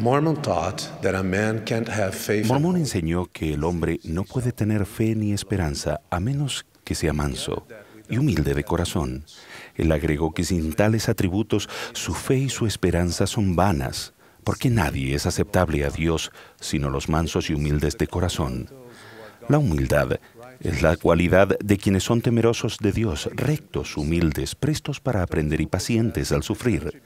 Mormón enseñó que el hombre no puede tener fe ni esperanza a menos que sea manso y humilde de corazón. Él agregó que sin tales atributos su fe y su esperanza son vanas, porque nadie es aceptable a Dios sino los mansos y humildes de corazón. La humildad es la cualidad de quienes son temerosos de Dios, rectos, humildes, prestos para aprender y pacientes al sufrir.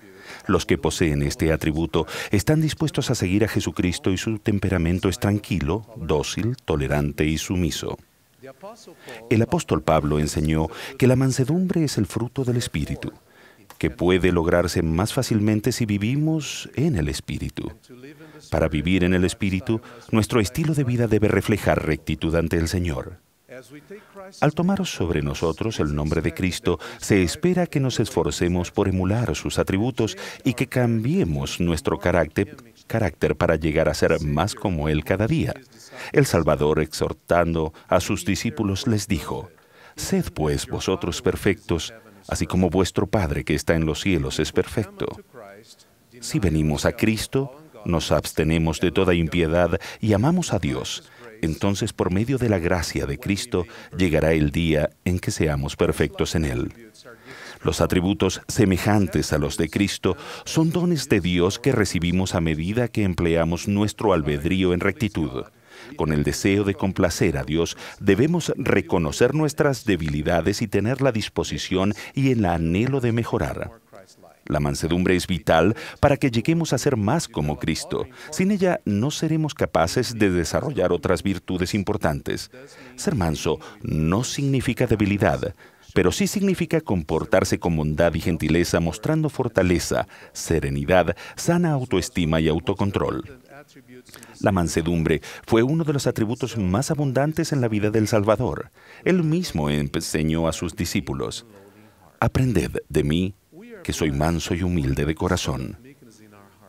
Los que poseen este atributo están dispuestos a seguir a Jesucristo y su temperamento es tranquilo, dócil, tolerante y sumiso. El apóstol Pablo enseñó que la mansedumbre es el fruto del Espíritu, que puede lograrse más fácilmente si vivimos en el Espíritu. Para vivir en el Espíritu, nuestro estilo de vida debe reflejar rectitud ante el Señor. Al tomar sobre nosotros el nombre de Cristo, se espera que nos esforcemos por emular sus atributos y que cambiemos nuestro carácter para llegar a ser más como Él cada día. El Salvador, exhortando a sus discípulos, les dijo: «Sed pues vosotros perfectos, así como vuestro Padre que está en los cielos es perfecto». Si venimos a Cristo, nos abstenemos de toda impiedad y amamos a Dios, entonces por medio de la gracia de Cristo llegará el día en que seamos perfectos en Él. Los atributos semejantes a los de Cristo son dones de Dios que recibimos a medida que empleamos nuestro albedrío en rectitud. Con el deseo de complacer a Dios, debemos reconocer nuestras debilidades y tener la disposición y el anhelo de mejorar. La mansedumbre es vital para que lleguemos a ser más como Cristo. Sin ella no seremos capaces de desarrollar otras virtudes importantes. Ser manso no significa debilidad, pero sí significa comportarse con bondad y gentileza, mostrando fortaleza, serenidad, sana autoestima y autocontrol. La mansedumbre fue uno de los atributos más abundantes en la vida del Salvador. Él mismo enseñó a sus discípulos: «Aprended de mí, que soy manso y humilde de corazón».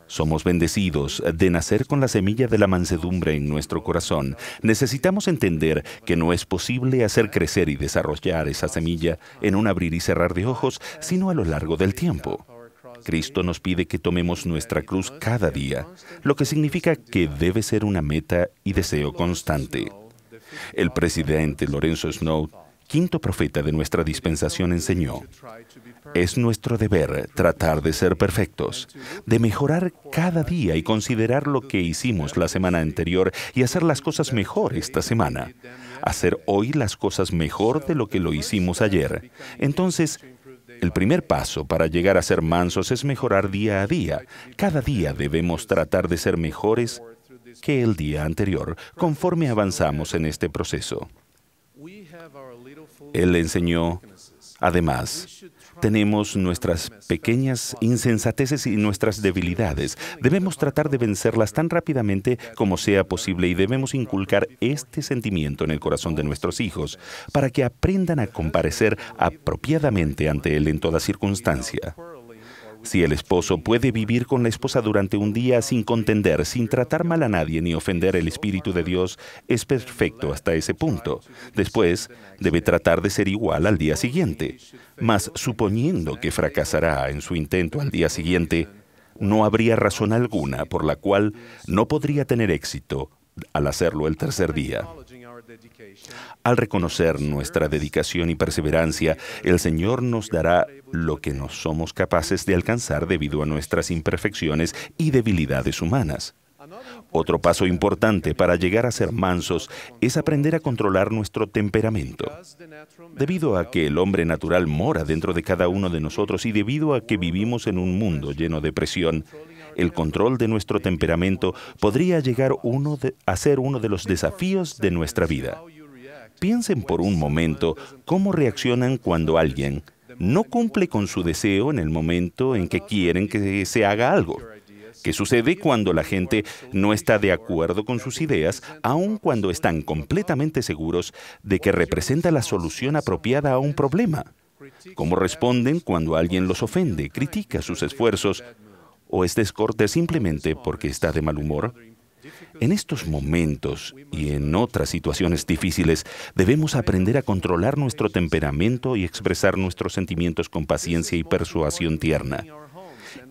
Somos bendecidos de nacer con la semilla de la mansedumbre en nuestro corazón. Necesitamos entender que no es posible hacer crecer y desarrollar esa semilla en un abrir y cerrar de ojos, sino a lo largo del tiempo. Cristo nos pide que tomemos nuestra cruz cada día, lo que significa que debe ser una meta y deseo constante. El presidente Lorenzo Snow, quinto profeta de nuestra dispensación, enseñó: «Es nuestro deber tratar de ser perfectos, de mejorar cada día y considerar lo que hicimos la semana anterior y hacer las cosas mejor esta semana. Hacer hoy las cosas mejor de lo que lo hicimos ayer». Entonces, el primer paso para llegar a ser mansos es mejorar día a día. Cada día debemos tratar de ser mejores que el día anterior, conforme avanzamos en este proceso. Él enseñó: «Además, tenemos nuestras pequeñas insensateces y nuestras debilidades. Debemos tratar de vencerlas tan rápidamente como sea posible y debemos inculcar este sentimiento en el corazón de nuestros hijos para que aprendan a comparecer apropiadamente ante Él en toda circunstancia». Si el esposo puede vivir con la esposa durante un día sin contender, sin tratar mal a nadie ni ofender el Espíritu de Dios, es perfecto hasta ese punto. Después, debe tratar de ser igual al día siguiente. Mas, suponiendo que fracasará en su intento al día siguiente, no habría razón alguna por la cual no podría tener éxito al hacerlo el tercer día. Al reconocer nuestra dedicación y perseverancia, el Señor nos dará lo que no somos capaces de alcanzar debido a nuestras imperfecciones y debilidades humanas. Otro paso importante para llegar a ser mansos es aprender a controlar nuestro temperamento. Debido a que el hombre natural mora dentro de cada uno de nosotros y debido a que vivimos en un mundo lleno de presión, el control de nuestro temperamento podría llegar a ser uno de los desafíos de nuestra vida. Piensen por un momento cómo reaccionan cuando alguien no cumple con su deseo en el momento en que quieren que se haga algo. ¿Qué sucede cuando la gente no está de acuerdo con sus ideas, aun cuando están completamente seguros de que representa la solución apropiada a un problema? ¿Cómo responden cuando alguien los ofende, critica sus esfuerzos o es descortés simplemente porque está de mal humor? En estos momentos y en otras situaciones difíciles, debemos aprender a controlar nuestro temperamento y expresar nuestros sentimientos con paciencia y persuasión tierna.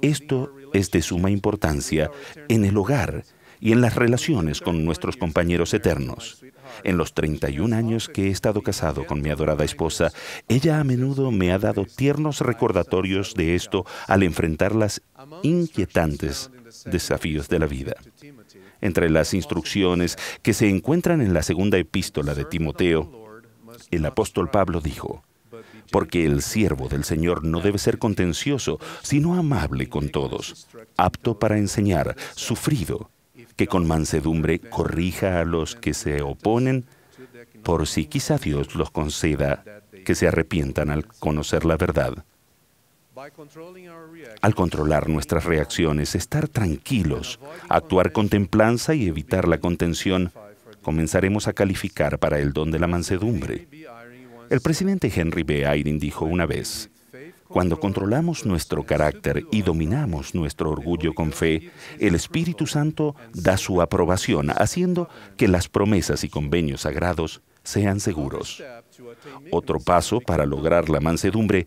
Esto es de suma importancia en el hogar y en las relaciones con nuestros compañeros eternos. En los 31 años que he estado casado con mi adorada esposa, ella a menudo me ha dado tiernos recordatorios de esto al enfrentar las inquietantes desafíos de la vida. Entre las instrucciones que se encuentran en la segunda epístola de Timoteo, el apóstol Pablo dijo: porque el siervo del Señor no debe ser contencioso, sino amable con todos, apto para enseñar, sufrido, que con mansedumbre corrija a los que se oponen, por si quizá Dios los conceda que se arrepientan al conocer la verdad. Al controlar nuestras reacciones, estar tranquilos, actuar con templanza y evitar la contención, comenzaremos a calificar para el don de la mansedumbre. El presidente Henry B. Eyring dijo una vez: cuando controlamos nuestro carácter y dominamos nuestro orgullo con fe, el Espíritu Santo da su aprobación, haciendo que las promesas y convenios sagrados sean seguros. Otro paso para lograr la mansedumbre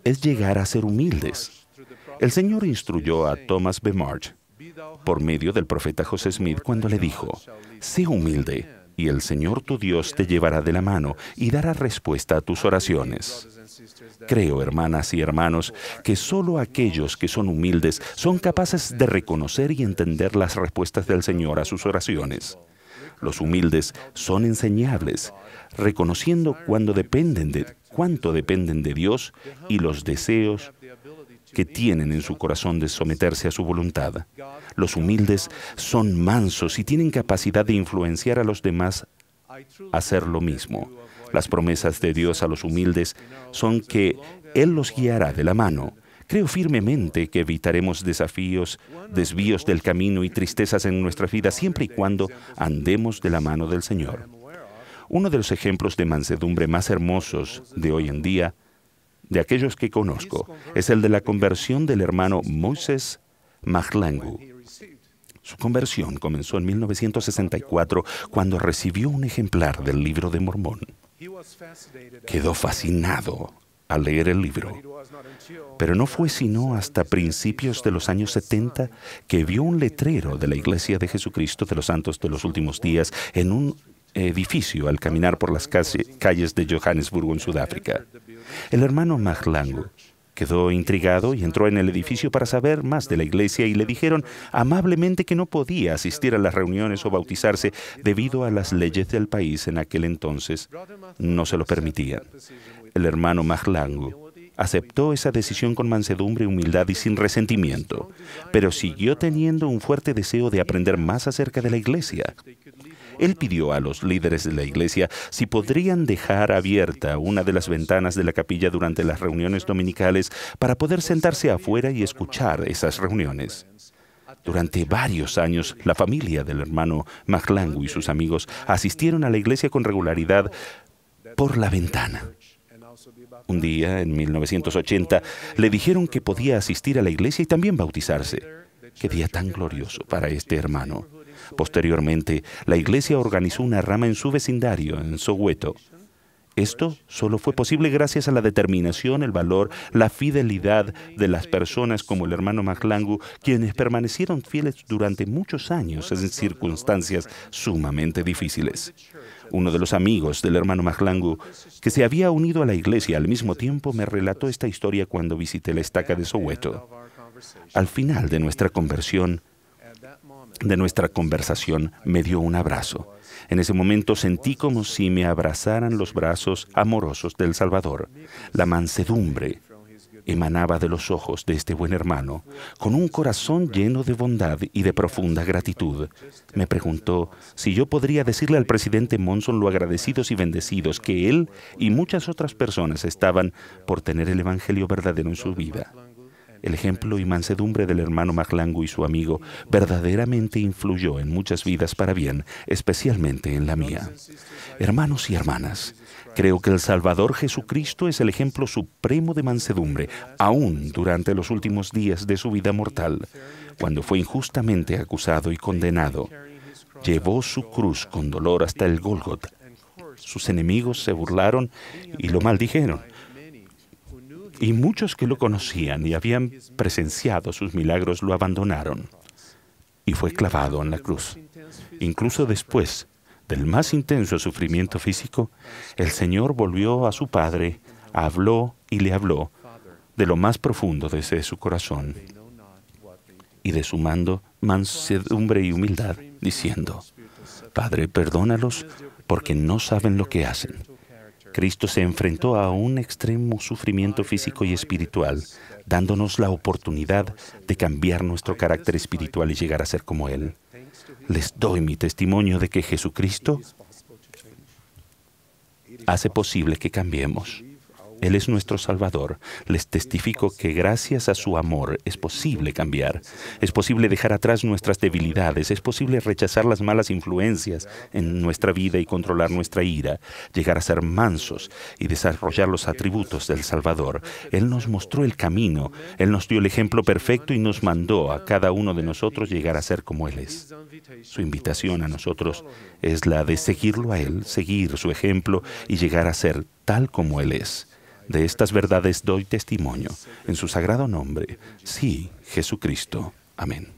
es llegar a ser humildes. El Señor instruyó a Thomas B. Marsh por medio del profeta José Smith cuando le dijo: sé humilde, y el Señor tu Dios te llevará de la mano y dará respuesta a tus oraciones. Creo, hermanas y hermanos, que solo aquellos que son humildes son capaces de reconocer y entender las respuestas del Señor a sus oraciones. Los humildes son enseñables, reconociendo cuánto dependen de Dios y los deseos que tienen en su corazón de someterse a su voluntad. Los humildes son mansos y tienen capacidad de influenciar a los demás a hacer lo mismo. Las promesas de Dios a los humildes son que Él los guiará de la mano. Creo firmemente que evitaremos desvíos del camino y tristezas en nuestras vidas siempre y cuando andemos de la mano del Señor. Uno de los ejemplos de mansedumbre más hermosos de hoy en día, de aquellos que conozco, es el de la conversión del hermano Moses Mahlangu. Su conversión comenzó en 1964 cuando recibió un ejemplar del Libro de Mormón. Quedó fascinado al leer el libro, pero no fue sino hasta principios de los años 70 que vio un letrero de la Iglesia de Jesucristo de los Santos de los Últimos Días en un edificio al caminar por las calles de Johannesburgo, en Sudáfrica. El hermano Mahlangu quedó intrigado y entró en el edificio para saber más de la iglesia, y le dijeron amablemente que no podía asistir a las reuniones o bautizarse debido a las leyes del país en aquel entonces. No se lo permitían. El hermano Mahlangu aceptó esa decisión con mansedumbre, humildad y sin resentimiento, pero siguió teniendo un fuerte deseo de aprender más acerca de la iglesia. Él pidió a los líderes de la iglesia si podrían dejar abierta una de las ventanas de la capilla durante las reuniones dominicales para poder sentarse afuera y escuchar esas reuniones. Durante varios años, la familia del hermano Mahlangu y sus amigos asistieron a la iglesia con regularidad por la ventana. Un día, en 1980, le dijeron que podía asistir a la iglesia y también bautizarse. ¡Qué día tan glorioso para este hermano! Posteriormente, la iglesia organizó una rama en su vecindario, en Soweto. Esto solo fue posible gracias a la determinación, el valor, la fidelidad de las personas como el hermano Mahlangu, quienes permanecieron fieles durante muchos años en circunstancias sumamente difíciles. Uno de los amigos del hermano Mahlangu, que se había unido a la iglesia al mismo tiempo, me relató esta historia cuando visité la estaca de Soweto. Al final de nuestra conversación, me dio un abrazo. En ese momento sentí como si me abrazaran los brazos amorosos del Salvador. La mansedumbre emanaba de los ojos de este buen hermano, con un corazón lleno de bondad y de profunda gratitud. Me preguntó si yo podría decirle al presidente Monson lo agradecidos y bendecidos que él y muchas otras personas estaban por tener el evangelio verdadero en su vida. El ejemplo y mansedumbre del hermano Mahlangu y su amigo verdaderamente influyó en muchas vidas para bien, especialmente en la mía. Hermanos y hermanas, creo que el Salvador Jesucristo es el ejemplo supremo de mansedumbre, aún durante los últimos días de su vida mortal, cuando fue injustamente acusado y condenado. Llevó su cruz con dolor hasta el Gólgota. Sus enemigos se burlaron y lo maldijeron. Y muchos que lo conocían y habían presenciado sus milagros lo abandonaron y fue clavado en la cruz. Incluso después del más intenso sufrimiento físico, el Señor volvió a su Padre, habló y le habló de lo más profundo desde su corazón y de su mansedumbre y humildad, diciendo: Padre, perdónalos porque no saben lo que hacen. Cristo se enfrentó a un extremo sufrimiento físico y espiritual, dándonos la oportunidad de cambiar nuestro carácter espiritual y llegar a ser como Él. Les doy mi testimonio de que Jesucristo hace posible que cambiemos. Él es nuestro Salvador. Les testifico que gracias a su amor es posible cambiar. Es posible dejar atrás nuestras debilidades. Es posible rechazar las malas influencias en nuestra vida y controlar nuestra ira, llegar a ser mansos y desarrollar los atributos del Salvador. Él nos mostró el camino. Él nos dio el ejemplo perfecto y nos mandó a cada uno de nosotros llegar a ser como Él es. Su invitación a nosotros es la de seguirlo a Él, seguir su ejemplo y llegar a ser tal como Él es. De estas verdades doy testimonio en su sagrado nombre. Sí, Jesucristo. Amén.